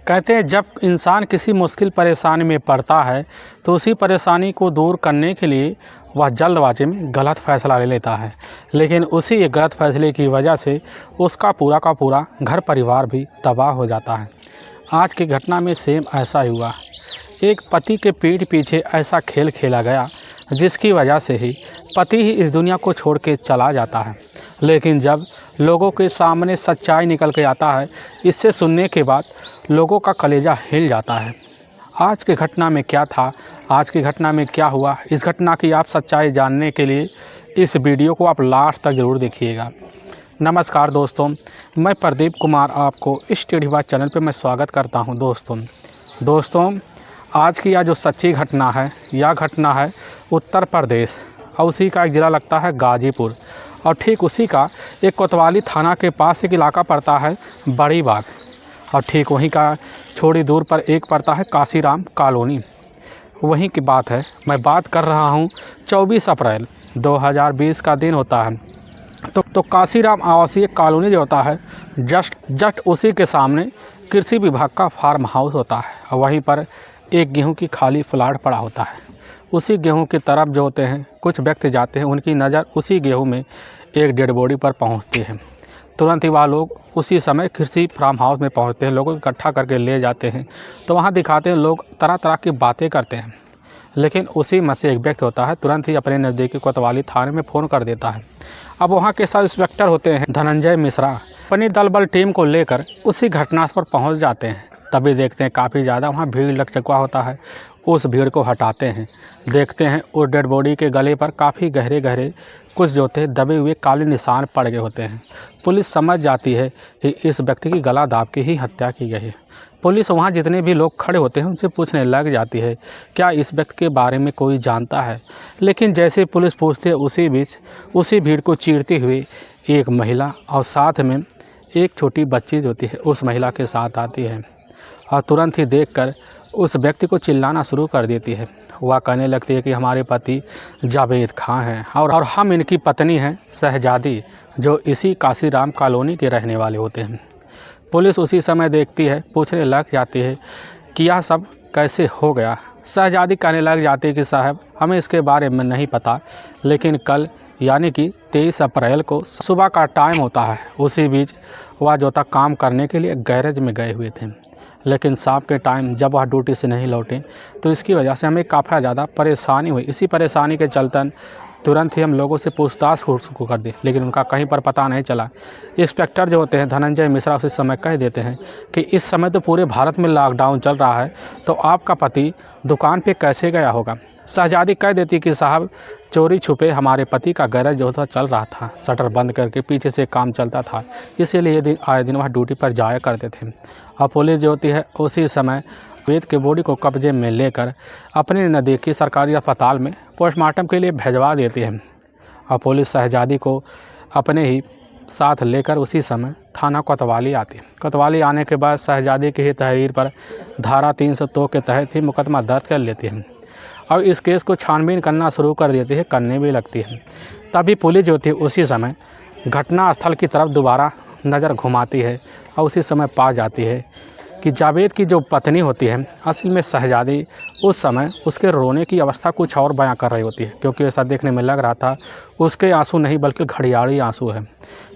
कहते हैं जब इंसान किसी मुश्किल परेशानी में पड़ता है तो उसी परेशानी को दूर करने के लिए वह जल्दबाजी में गलत फ़ैसला ले लेता है, लेकिन उसी गलत फ़ैसले की वजह से उसका पूरा का पूरा घर परिवार भी तबाह हो जाता है। आज की घटना में सेम ऐसा ही हुआ। एक पति के पीठ पीछे ऐसा खेल खेला गया जिसकी वजह से ही पति ही इस दुनिया को छोड़ के चला जाता है, लेकिन जब लोगों के सामने सच्चाई निकल के आता है, इससे सुनने के बाद लोगों का कलेजा हिल जाता है। आज की घटना में क्या था, आज की घटना में क्या हुआ, इस घटना की आप सच्चाई जानने के लिए इस वीडियो को आप लास्ट तक ज़रूर देखिएगा। नमस्कार दोस्तों, मैं प्रदीप कुमार आपको इस टेढ़ीबाज चैनल पे मैं स्वागत करता हूं। दोस्तों आज की यह जो सच्ची घटना है, यह घटना है उत्तर प्रदेश और उसी का एक ज़िला लगता है गाजीपुर, और ठीक उसी का एक कोतवाली थाना के पास एक इलाका पड़ता है बड़ी बाग, और ठीक वहीं का थोड़ी दूर पर एक पड़ता है काशीराम कॉलोनी। वहीं की बात है। मैं बात कर रहा हूं 24 अप्रैल 2020 का दिन होता है। तो काशीराम आवासीय कॉलोनी जो होता है जस्ट उसी के सामने कृषि विभाग का फार्म हाउस होता है, और वहीं पर एक गेहूं की खाली प्लाट पड़ा होता है। उसी गेहूं की तरफ जो होते हैं कुछ व्यक्ति जाते हैं, उनकी नज़र उसी गेहूं में एक डेड बॉडी पर पहुंचती है। तुरंत ही वह लोग उसी समय कृषि फार्म हाउस में पहुंचते हैं, लोगों को इकट्ठा करके ले जाते हैं। तो वहां दिखाते हैं, लोग तरह तरह की बातें करते हैं, लेकिन उसी में से एक व्यक्ति होता है तुरंत ही अपने नज़दीकी कोतवाली थाने में फ़ोन कर देता है। अब वहाँ के सब इंस्पेक्टर होते हैं धनंजय मिश्रा, अपनी दल बल टीम को लेकर उसी घटना पर पहुँच जाते हैं। तभी देखते हैं काफ़ी ज़्यादा वहाँ भीड़ लग चुका होता है। उस भीड़ को हटाते हैं, देखते हैं उस डेड बॉडी के गले पर काफ़ी गहरे गहरे कुछ जो थे दबे हुए काले निशान पड़ गए होते हैं। पुलिस समझ जाती है कि इस व्यक्ति की गला दाब के ही हत्या की गई है। पुलिस वहाँ जितने भी लोग खड़े होते हैं उनसे पूछने लग जाती है क्या इस व्यक्ति के बारे में कोई जानता है, लेकिन जैसे पुलिस पूछती है उसी बीच उसी भीड़ को चीरती हुई एक महिला और साथ में एक छोटी बच्ची जो होती है उस महिला के साथ आती है, और तुरंत ही देखकर उस व्यक्ति को चिल्लाना शुरू कर देती है। वह कहने लगती है कि हमारे पति जावेद खां हैं और हम इनकी पत्नी हैं शहजादी, जो इसी काशीराम कॉलोनी के रहने वाले होते हैं। पुलिस उसी समय देखती है, पूछने लग जाती है कि यह सब कैसे हो गया। शहजादी कहने लग जाती है कि साहब हमें इसके बारे में नहीं पता, लेकिन कल यानी कि 23 अप्रैल को सुबह का टाइम होता है, उसी बीच वह जो था काम करने के लिए गैरेज में गए हुए थे, लेकिन शाम के टाइम जब वह ड्यूटी से नहीं लौटे तो इसकी वजह से हमें काफ़ी ज़्यादा परेशानी हुई। इसी परेशानी के चलते तुरंत ही हम लोगों से पूछताछ को कर दी, लेकिन उनका कहीं पर पता नहीं चला। इंस्पेक्टर जो होते हैं धनंजय मिश्रा उसी समय कह देते हैं कि इस समय तो पूरे भारत में लॉकडाउन चल रहा है, तो आपका पति दुकान पे कैसे गया होगा। शहजादी कह देती कि साहब चोरी छुपे हमारे पति का गैरेज जो था चल रहा था, शटर बंद करके पीछे से काम चलता था, इसीलिए आए दिन वह ड्यूटी पर जाया करते थे। और पुलिस जो होती है उसी समय वेद के बॉडी को कब्जे में लेकर अपने नज़दीकी सरकारी अस्पताल में पोस्टमार्टम के लिए भिजवा देती है। और पुलिस शहजादी को अपने ही साथ लेकर उसी समय थाना कोतवाली आती है। कोतवाली आने के बाद शहजादी की ही तहरीर पर धारा 302 के तहत ही मुकदमा दर्ज कर लेती है और इस केस को छानबीन करना शुरू कर देती है, करने भी लगती है। तभी पुलिस जो थी उसी समय घटना स्थल की तरफ दोबारा नज़र घुमाती है और उसी समय पा जाती है कि जावेद की जो पत्नी होती है असल में शहजादी उस समय उसके रोने की अवस्था कुछ और बयां कर रही होती है, क्योंकि ऐसा देखने में लग रहा था उसके आंसू नहीं बल्कि घड़ियाली आंसू है।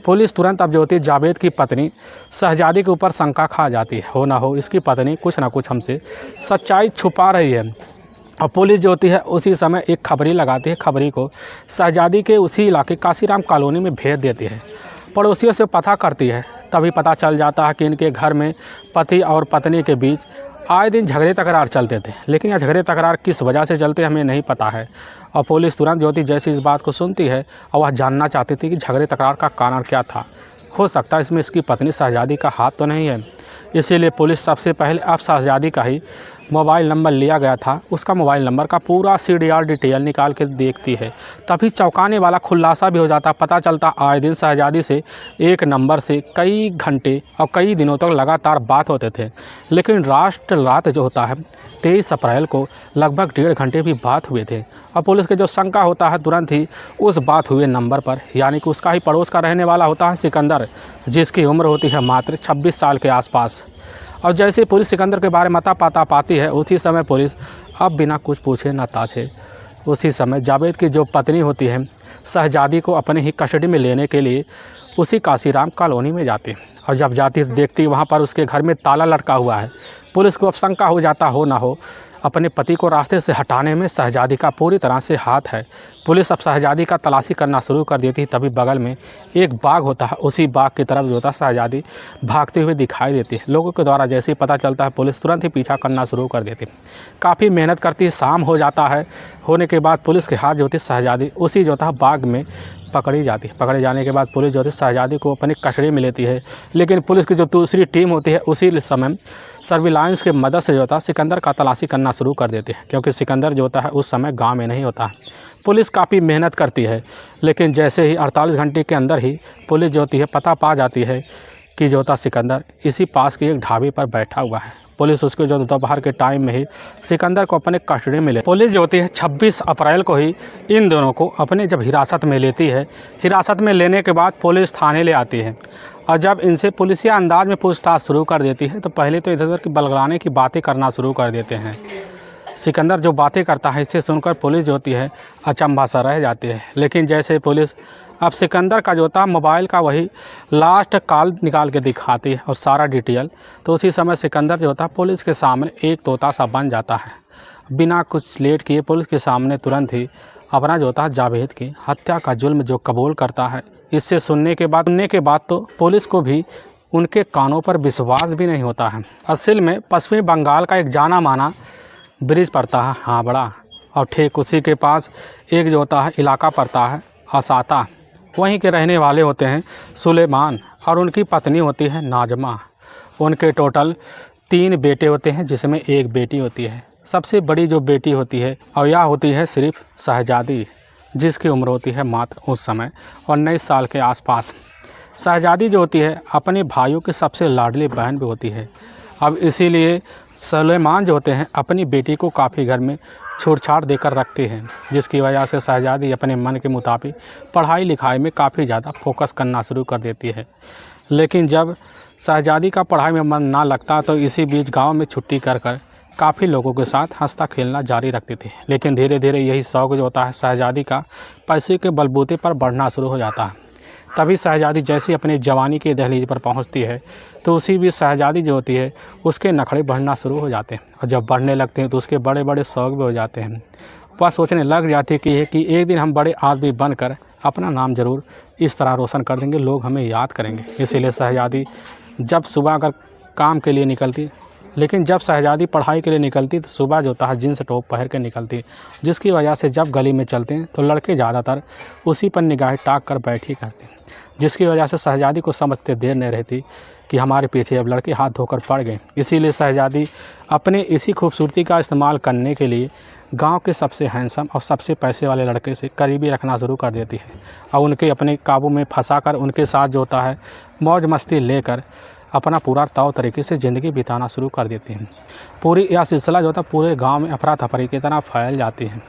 पुलिस तुरंत अब जो होती है जावेद की पत्नी शहजादी के ऊपर शंका खा जाती है, हो ना हो इसकी पत्नी कुछ ना कुछ हमसे सच्चाई छुपा रही है। और पुलिस जो होती है उसी समय एक खबरी लगाती है, खबरी को शहजादी के उसी इलाके काशीराम कॉलोनी में भेज देती है। पड़ोसियों से पता करती है, तभी पता चल जाता है कि इनके घर में पति और पत्नी के बीच आए दिन झगड़े तकरार चलते थे, लेकिन यह झगड़े तकरार किस वजह से चलते हमें नहीं पता है। और पुलिस तुरंत जो होती जैसे इस बात को सुनती है और वह जानना चाहती थी कि झगड़े तकरार का कारण क्या था। हो सकता है इसमें इसकी पत्नी शहजादी का हाथ तो नहीं है, इसीलिए पुलिस सबसे पहले अब शहजादी का ही मोबाइल नंबर लिया गया था, उसका मोबाइल नंबर का पूरा CDR डिटेल निकाल के देखती है। तभी चौंकाने वाला खुलासा भी हो जाता। पता चलता आए दिन शहजादी से एक नंबर से कई घंटे और कई दिनों तक लगातार बात होते थे, लेकिन रात जो होता है 23 अप्रैल को लगभग 1.5 घंटे भी बात हुए थे। और पुलिस के जो शंका होता है तुरंत ही उस बात हुए नंबर पर, यानी कि उसका ही पड़ोस का रहने वाला होता है सिकंदर, जिसकी उम्र होती है मात्र 26 साल के आसपास। और जैसे पुलिस सिकंदर के बारे में पता पाती है, उसी समय पुलिस अब बिना कुछ पूछे न ताछे उसी समय जावेद की जो पत्नी होती है शहजादी को अपने ही कस्टडी में लेने के लिए उसी काशीराम कॉलोनी में जाती है। और जब जाती देखती वहाँ पर उसके घर में ताला लटका हुआ है। पुलिस को अब शंका हो जाता हो ना हो अपने पति को रास्ते से हटाने में शहजादी का पूरी तरह से हाथ है। पुलिस अब शहजादी का तलाशी करना शुरू कर देती। तभी बगल में एक बाग होता है, उसी बाग की तरफ जो होता है शहजादी भागते हुए दिखाई देती है। लोगों के द्वारा जैसे ही पता चलता है पुलिस तुरंत ही पीछा करना शुरू कर देती। काफ़ी मेहनत करती, शाम हो जाता है। होने के बाद पुलिस के हाथ जो होती शहजादी उसी जो होता है बाग में पकड़ी जाती है। पकड़े जाने के बाद पुलिस जो होती है शहजादी को अपनी कस्टडी में लेती है। लेकिन पुलिस की जो दूसरी टीम होती है उसी समय सर्विलांस के मदद से जो होता है सिकंदर का तलाशी करना शुरू कर देती है, क्योंकि सिकंदर जो होता है उस समय गांव में नहीं होता है। पुलिस काफ़ी मेहनत करती है, लेकिन जैसे ही 48 घंटे के अंदर ही पुलिस जो होती है पता पा जाती है कि जो होता सिकंदर इसी पास के एक ढाबे पर बैठा हुआ है। पुलिस उसको जो दोपहर के टाइम में ही सिकंदर को अपने कस्टडी में ले। पुलिस जो होती है 26 अप्रैल को ही इन दोनों को अपने जब हिरासत में लेती है। हिरासत में लेने के बाद पुलिस थाने ले आती है और जब इनसे पुलिसिया अंदाज में पूछताछ शुरू कर देती है तो पहले तो इधर उधर की बलगड़ाने की बातें करना शुरू कर देते हैं। सिकंदर जो बातें करता है इससे सुनकर पुलिस जो होती है अचंभा सा रह जाती है। लेकिन जैसे पुलिस अब सिकंदर का जो होता मोबाइल का वही लास्ट कॉल निकाल के दिखाती है और सारा डिटेल, तो उसी समय सिकंदर जो होता पुलिस के सामने एक तोता सा बन जाता है। बिना कुछ लेट किए पुलिस के सामने तुरंत ही अपना जो होता है जावेद की हत्या का जुल्म जो कबूल करता है। इससे सुनने के बाद तो पुलिस को भी उनके कानों पर विश्वास भी नहीं होता है। असल में पश्चिमी बंगाल का एक जाना माना ब्रिज पड़ता है हावड़ा, और ठीक उसी के पास एक जो होता है इलाका पड़ता है असाता। वहीं के रहने वाले होते हैं सुलेमान और उनकी पत्नी होती है नाजमा। उनके टोटल 3 बेटे होते हैं जिसमें एक बेटी होती है। सबसे बड़ी जो बेटी होती है और यह होती है सिर्फ शहजादी, जिसकी उम्र होती है मात्र उस समय 19 साल के आसपास। शहजादी जो होती है अपने भाइयों की सबसे लाडली बहन भी होती है। अब इसीलिए सुलेमान जो होते हैं अपनी बेटी को काफ़ी घर में छूट-छाट देकर रखते हैं, जिसकी वजह से शहजादी अपने मन के मुताबिक पढ़ाई लिखाई में काफ़ी ज़्यादा फोकस करना शुरू कर देती है। लेकिन जब शहजादी का पढ़ाई में मन ना लगता तो इसी बीच गांव में छुट्टी कर काफ़ी लोगों के साथ हंसता खेलना जारी रखती थी। लेकिन धीरे धीरे यही शौक़ जो होता है शहजादी का पैसे के बलबूते पर बढ़ना शुरू हो जाता है। तभी शहजादी जैसे अपनी जवानी के दहलीज पर पहुंचती है तो उसी बीच शहजादी जो होती है उसके नखड़े बढ़ना शुरू हो जाते हैं, और जब बढ़ने लगते हैं तो उसके बड़े बड़े शौक़ भी हो जाते हैं। वह सोचने लग जाती है कि एक दिन हम बड़े आदमी बनकर अपना नाम ज़रूर इस तरह रोशन कर देंगे, लोग हमें याद करेंगे। इसीलिए शहजादी जब सुबह अगर काम के लिए निकलती, लेकिन जब शहजादी पढ़ाई के लिए निकलती तो सुबह जो होता है जीन्स टॉप पहन के निकलती, जिसकी वजह से जब गली में चलते हैं तो लड़के ज़्यादातर उसी पर निगाहें टाक कर बैठी करते हैं, जिसकी वजह से शहजादी को समझते देर नहीं रहती कि हमारे पीछे अब लड़के हाथ धोकर पड़ गए। इसीलिए शहजादी अपने इसी खूबसूरती का इस्तेमाल करने के लिए गांव के सबसे हैंडसम और सबसे पैसे वाले लड़के से करीबी रखना शुरू कर देती है और उनके अपने काबू में फंसाकर उनके साथ जो होता है मौज मस्ती लेकर अपना पूरा तौर तरीके से ज़िंदगी बिताना शुरू कर देती हैं। पूरी यह सिलसिला जो होता है पूरे गांव में अफरा तफरी की तरह फैल जाती है।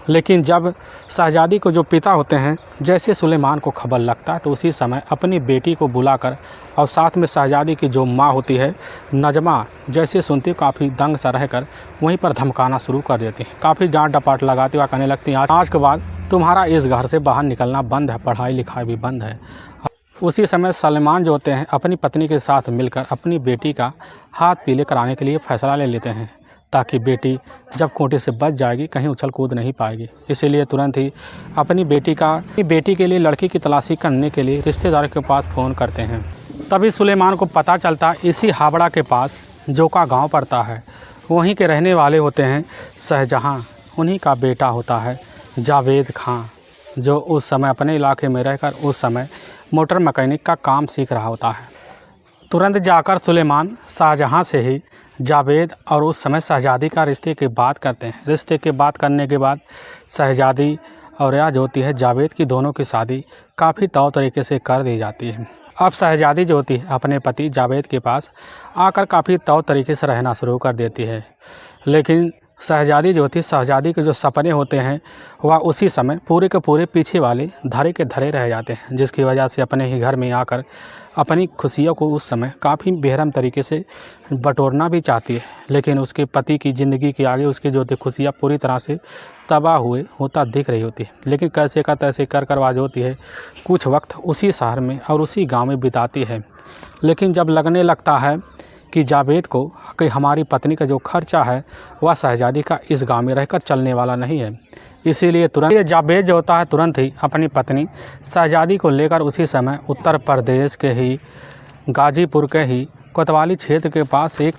लेकिन जब शहजादी को जो पिता होते हैं जैसे सुलेमान को खबर लगता है तो उसी समय अपनी बेटी को बुलाकर और साथ में शहजादी की जो माँ होती है नजमा जैसे सुनती काफ़ी दंग सा रहकर वहीं पर धमकाना शुरू कर देती है। काफ़ी डांट डपाट लगाती हुआ कहने लगती हैं आज के बाद तुम्हारा इस घर से बाहर निकलना बंद है, पढ़ाई लिखाई भी बंद है। उसी समय सुलेमान जो होते हैं अपनी पत्नी के साथ मिलकर अपनी बेटी का हाथ पीले कराने के लिए फ़ैसला ले लेते हैं, ताकि बेटी जब खूंटे से बच जाएगी कहीं उछल कूद नहीं पाएगी। इसीलिए तुरंत ही अपनी बेटी के लिए लड़की की तलाशी करने के लिए रिश्तेदारों के पास फ़ोन करते हैं। तभी सुलेमान को पता चलता इसी हावड़ा के पास जोका गांव पड़ता है, वहीं के रहने वाले होते हैं शाहजहां। उन्हीं का बेटा होता है जावेद खां, जो उस समय अपने इलाके में रहकर उस समय मोटर मैकेनिक का काम सीख रहा होता है। तुरंत जाकर सुलेमान शाहजहां से ही जावेद और उस समय शहजादी का रिश्ते की बात करते हैं। रिश्ते की बात करने के बाद शहजादी और यह जो होती है जावेद की दोनों की शादी काफ़ी तौर तरीके से कर दी जाती है। अब शहजादी जो होती है अपने पति जावेद के पास आकर काफ़ी तौर तरीके से रहना शुरू कर देती है। लेकिन शहजादी जो थी, शहजादी के जो सपने होते हैं वह उसी समय पूरे के पूरे पीछे वाले धरे के धरे रह जाते हैं, जिसकी वजह से अपने ही घर में आकर अपनी खुशियों को उस समय काफ़ी बेरहम तरीके से बटोरना भी चाहती है। लेकिन उसके पति की ज़िंदगी के आगे उसकी जो थी खुशियाँ पूरी तरह से तबाह हुए होता दिख रही होती है। लेकिन कैसे का तैसे कर वाज होती है, कुछ वक्त उसी शहर में और उसी गाँव में बिताती है। लेकिन जब लगने लगता है कि जावेद को कि हमारी पत्नी का जो खर्चा है वह शहजादी का इस गांव में रहकर चलने वाला नहीं है, इसीलिए तुरंत जावेद जो होता है तुरंत ही अपनी पत्नी शहजादी को लेकर उसी समय उत्तर प्रदेश के ही गाजीपुर के ही कोतवाली क्षेत्र के पास एक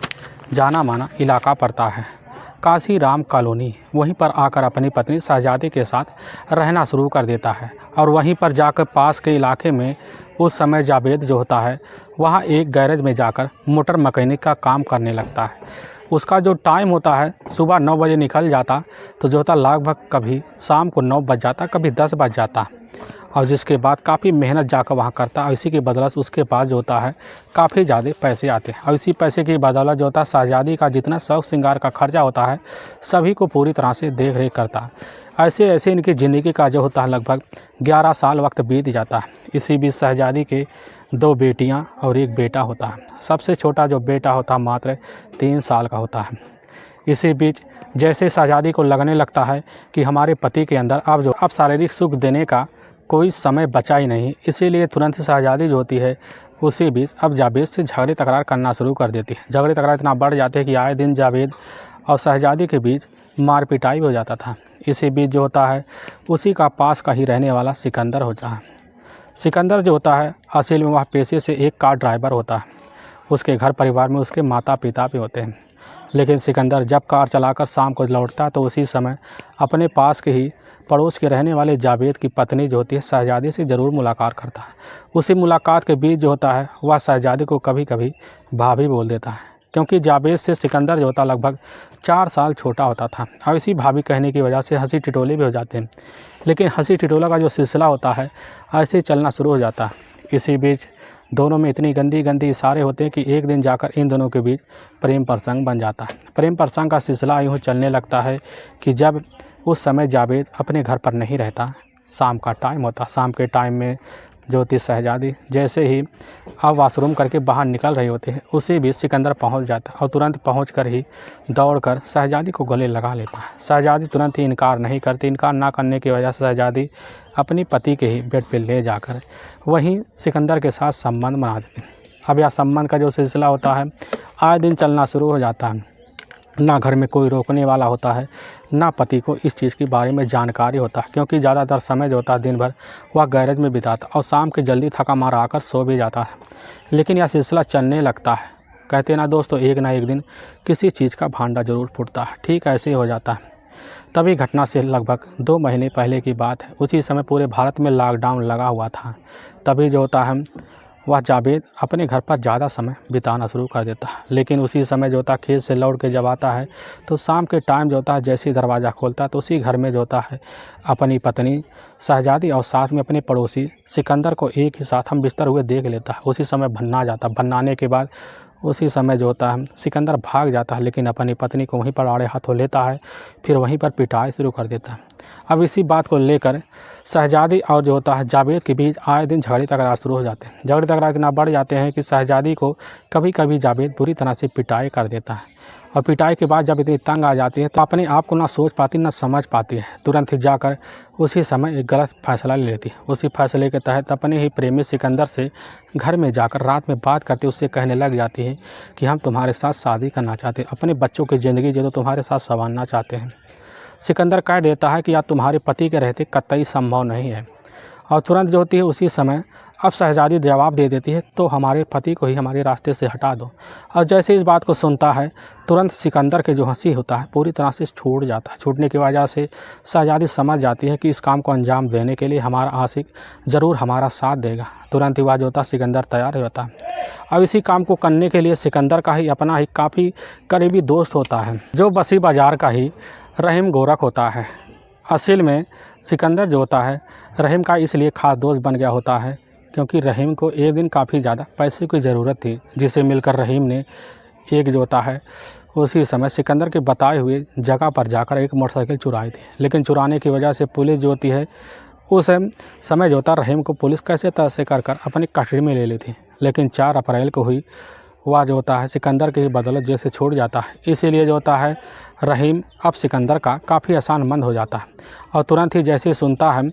जाना माना इलाका पड़ता है, काशी राम कॉलोनी। वहीं पर आकर अपनी पत्नी शहजादी के साथ रहना शुरू कर देता है और वहीं पर जाकर पास के इलाके में उस समय जावेद जो होता है वहाँ एक गैरेज में जाकर मोटर मैकेनिक का काम करने लगता है। उसका जो टाइम होता है सुबह 9 बजे निकल जाता तो जो होता लगभग कभी शाम को 9 बज जाता, कभी 10 बज जाता, और जिसके बाद काफ़ी मेहनत जाकर वहाँ करता और इसी के बदौलत उसके पास जो होता है काफ़ी ज़्यादा पैसे आते हैं और इसी पैसे की बदौलत जो होता है शहजादी का जितना शौक श्रृंगार का खर्चा होता है सभी को पूरी तरह से देख रेख करता है। ऐसे ऐसे इनकी ज़िंदगी का जो होता है लगभग 11 साल वक्त बीत जाता है। इसी बीच शहजादी के 2 बेटियां और 1 बेटा होता है। सबसे छोटा जो बेटा होता है मात्र 3 साल का होता है। इसी बीच जैसे शहजादी को लगने लगता है कि हमारे पति के अंदर अब शारीरिक सुख देने का कोई समय बचा ही नहीं, इसीलिए तुरंत शहजादी जो होती है उसी बीच अब जावेद से झगड़े तकरार करना शुरू कर देती है। झगड़े तकरार इतना बढ़ जाते हैं कि आए दिन जावेद और शहजादी के बीच मार पिटाई भी हो जाता था। इसी बीच जो होता है उसी का पास का ही रहने वाला सिकंदर होता है। सिकंदर जो होता है असल में वह पेशे से एक कार ड्राइवर होता है। उसके घर परिवार में उसके माता पिता भी होते हैं। लेकिन सिकंदर जब कार चलाकर शाम को लौटता है तो उसी समय अपने पास के ही पड़ोस के रहने वाले जावेद की पत्नी जो होती है शहजादी से ज़रूर मुलाकात करता है। उसी मुलाकात के बीच जो होता है वह शहजादी को कभी कभी भाभी बोल देता है, क्योंकि जावेद से सिकंदर जो होता लगभग 4 साल छोटा होता था और इसी भाभी कहने की वजह से हंसी टिटोले भी हो जाते हैं। लेकिन हंसी टिटोला का जो सिलसिला होता है ऐसे ही चलना शुरू हो जाता है। इसी बीच दोनों में इतनी गंदी गंदी इशारे होते हैं कि एक दिन जाकर इन दोनों के बीच प्रेम प्रसंग बन जाता है। प्रेम प्रसंग का सिलसिला यूँ चलने लगता है कि जब उस समय जावेद अपने घर पर नहीं रहता, शाम का टाइम होता, शाम के टाइम में जो होती शहजादी जैसे ही अब वाशरूम करके बाहर निकल रही होती है उसी बीच सिकंदर पहुंच जाता है और तुरंत पहुंचकर ही दौड़कर शहजादी को गले लगा लेता है। शहजादी तुरंत ही इनकार नहीं करती। इनकार ना करने की वजह से शहजादी अपनी पति के ही बेड पर ले जाकर वहीं सिकंदर के साथ संबंध बना देती है। अब यह संबंध का जो सिलसिला होता है आए दिन चलना शुरू हो जाता है। ना घर में कोई रोकने वाला होता है, ना पति को इस चीज़ के बारे में जानकारी होता है, क्योंकि ज़्यादातर समय जो होता है दिन भर वह गैरेज में बिताता और शाम के जल्दी थका मारा आकर सो भी जाता है। लेकिन यह सिलसिला चलने लगता है। कहते ना दोस्तों, एक ना एक दिन किसी चीज़ का भांडा ज़रूर फूटता है। ठीक ऐसे ही हो जाता है। तभी घटना से लगभग 2 महीने पहले की बात है। उसी समय पूरे भारत में लॉकडाउन लगा हुआ था। तभी जो होता है वह जावेद अपने घर पर ज़्यादा समय बिताना शुरू कर देता है। लेकिन उसी समय जो होता है खेत से लौट के जब आता है तो शाम के टाइम जो होता है जैसे ही दरवाज़ा खोलता है तो उसी घर में जो होता है अपनी पत्नी शहजादी और साथ में अपने पड़ोसी सिकंदर को एक ही साथ हम बिस्तर हुए देख लेता है। उसी समय भन्ना जाता है। भन्नाने के बाद उसी समय जो होता है सिकंदर भाग जाता है, लेकिन अपनी पत्नी को वहीं पर आड़े हाथों लेता है, फिर वहीं पर पिटाई शुरू कर देता है। अब इसी बात को लेकर शहजादी और जो होता है जावेद के बीच आए दिन झगड़े तकरार शुरू हो जाते हैं। झगड़े तकरार इतना बढ़ जाते हैं कि शहजादी को कभी कभी जावेद बुरी तरह से पिटाई कर देता है और पिटाई के बाद जब इतनी तंग आ जाती है तो अपने आप को ना सोच पाती ना समझ पाती है। तुरंत ही जाकर उसी समय एक गलत फैसला ले लेती है। उसी फैसले के तहत अपने ही प्रेमी सिकंदर से घर में जाकर रात में बात करते उससे कहने लग जाती है कि हम तुम्हारे साथ शादी करना चाहते हैं, अपने बच्चों की ज़िंदगी जो तो तुम्हारे साथ संवारना चाहते हैं। सिकंदर कह देता है कि यार तुम्हारे पति के रहते कतई संभव नहीं है। और तुरंत जो होती है उसी समय अब शहजादी जवाब दे देती है तो हमारे पति को ही हमारे रास्ते से हटा दो। और जैसे इस बात को सुनता है तुरंत सिकंदर के जो हंसी होता है पूरी तरह से छूट जाता है। छूटने की वजह से शहजादी समझ जाती है कि इस काम को अंजाम देने के लिए हमारा आशिक ज़रूर हमारा साथ देगा। तुरंत ही वह जो होता है सिकंदर तैयार होता है। और इसी काम को करने के लिए सिकंदर का ही अपना ही काफ़ी करीबी दोस्त होता है जो बसी बाज़ार का ही रहीम गोरख होता है। असल में सिकंदर जो होता है रहीम का इसलिए खास दोस्त बन गया होता है क्योंकि रहीम को एक दिन काफ़ी ज़्यादा पैसे की ज़रूरत थी, जिसे मिलकर रहीम ने एक जो होता है उसी समय सिकंदर के बताए हुए जगह पर जाकर एक मोटरसाइकिल चुराई थी। लेकिन चुराने की वजह से पुलिस जो होती है उस समय जो होता है रहीम को पुलिस कैसे तैसे कर अपनी कस्टडी में ले ली थी। लेकिन 4 अप्रैल को हुई वह जो होता है सिकंदर की बदौलत जेल से छूट जाता है। इसीलिए जो होता है रहीम अब सिकंदर का काफ़ी आसानमंद हो जाता है और तुरंत ही जैसे सुनता है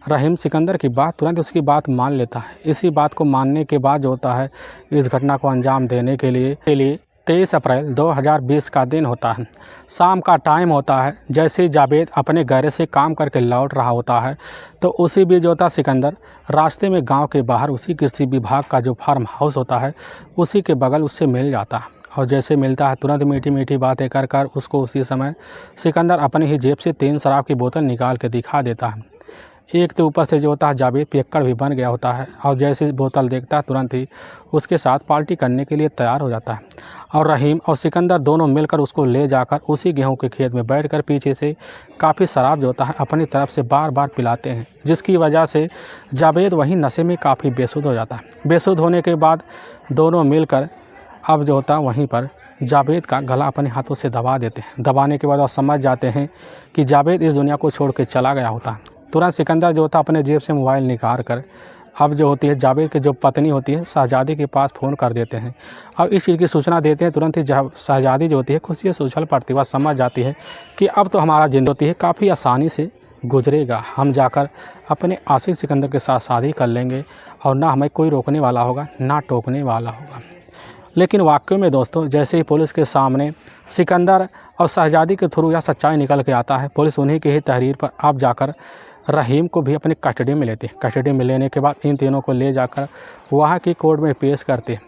रहीम सिकंदर की बात, तुरंत उसकी बात मान लेता है। इसी बात को मानने के बाद जो होता है इस घटना को अंजाम देने के लिए 23 अप्रैल 2020 का दिन होता है। शाम का टाइम होता है। जैसे जावेद अपने गैरेज से काम करके लौट रहा होता है तो उसी बीच जो होता सिकंदर रास्ते में गांव के बाहर उसी कृषि विभाग का जो फार्म हाउस होता है उसी के बगल उससे मिल जाता है। और जैसे मिलता है तुरंत मीठी मीठी बातें कर उसको उसी समय सिकंदर अपनी ही जेब से 3 शराब की बोतल निकाल के दिखा देता है। एक तो ऊपर से जो होता है जावेद पियक्कड़ भी बन गया होता है और जैसे बोतल देखता है तुरंत ही उसके साथ पार्टी करने के लिए तैयार हो जाता है। और रहीम और सिकंदर दोनों मिलकर उसको ले जाकर उसी गेहूं के खेत में बैठकर पीछे से काफ़ी शराब जो होता है अपनी तरफ से बार बार पिलाते हैं, जिसकी वजह से जावेद वहीं नशे में काफ़ी बेसुध हो जाता है। बेसुध होने के बाद दोनों मिलकर अब जो होता है वहीं पर जावेद का गला अपने हाथों से दबा देते हैं। दबाने के बाद वो समझ जाते हैं कि जावेद इस दुनिया को छोड़ के चला गया होता है। तुरंत सिकंदर जो होता है अपने जेब से मोबाइल निकाल कर अब जो होती है जावेद की जो पत्नी होती है शहजादी के पास फ़ोन कर देते हैं और इस चीज़ की सूचना देते हैं। तुरंत ही शहजादी जो होती है खुशी से उछल पड़ती है, समझ जाती है कि अब तो हमारा जिंदगी होती है काफ़ी आसानी से गुजरेगा, हम जाकर अपने आशिक सिकंदर के साथ शादी कर लेंगे और ना हमें कोई रोकने वाला होगा ना टोकने वाला होगा। लेकिन वाकई में दोस्तों जैसे ही पुलिस के सामने सिकंदर और शहजादी के थ्रू यह सच्चाई निकल के आता है, पुलिस उन्हीं की ही तहरीर पर अब जाकर रहीम को भी अपनी कस्टडी में लेते हैं। कस्टडी में लेने के बाद इन तीनों को ले जाकर वहाँ की कोर्ट में पेश करते हैं।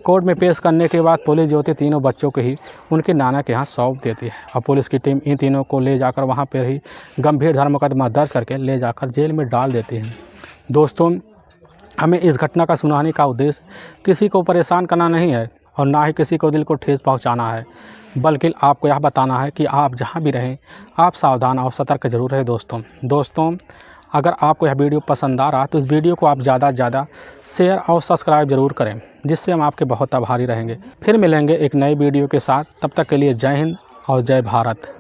कोर्ट में पेश करने के बाद पुलिस जो होती है तीनों बच्चों को ही उनके नाना के यहाँ सौंप देती है और पुलिस की टीम इन तीनों को ले जाकर वहाँ पर ही गंभीर धर्म मुकदमा दर्ज करके ले जाकर जेल में डाल देती है। दोस्तों हमें इस घटना का सुनाने का उद्देश्य किसी को परेशान करना नहीं है और ना ही किसी को दिल को ठेस पहुंचाना है, बल्कि आपको यह बताना है कि आप जहां भी रहें आप सावधान और सतर्क जरूर रहें। दोस्तों अगर आपको यह वीडियो पसंद आ रहा तो इस वीडियो को आप ज़्यादा से ज़्यादा शेयर और सब्सक्राइब जरूर करें, जिससे हम आपके बहुत आभारी रहेंगे। फिर मिलेंगे एक नई वीडियो के साथ, तब तक के लिए जय हिंद और जय भारत।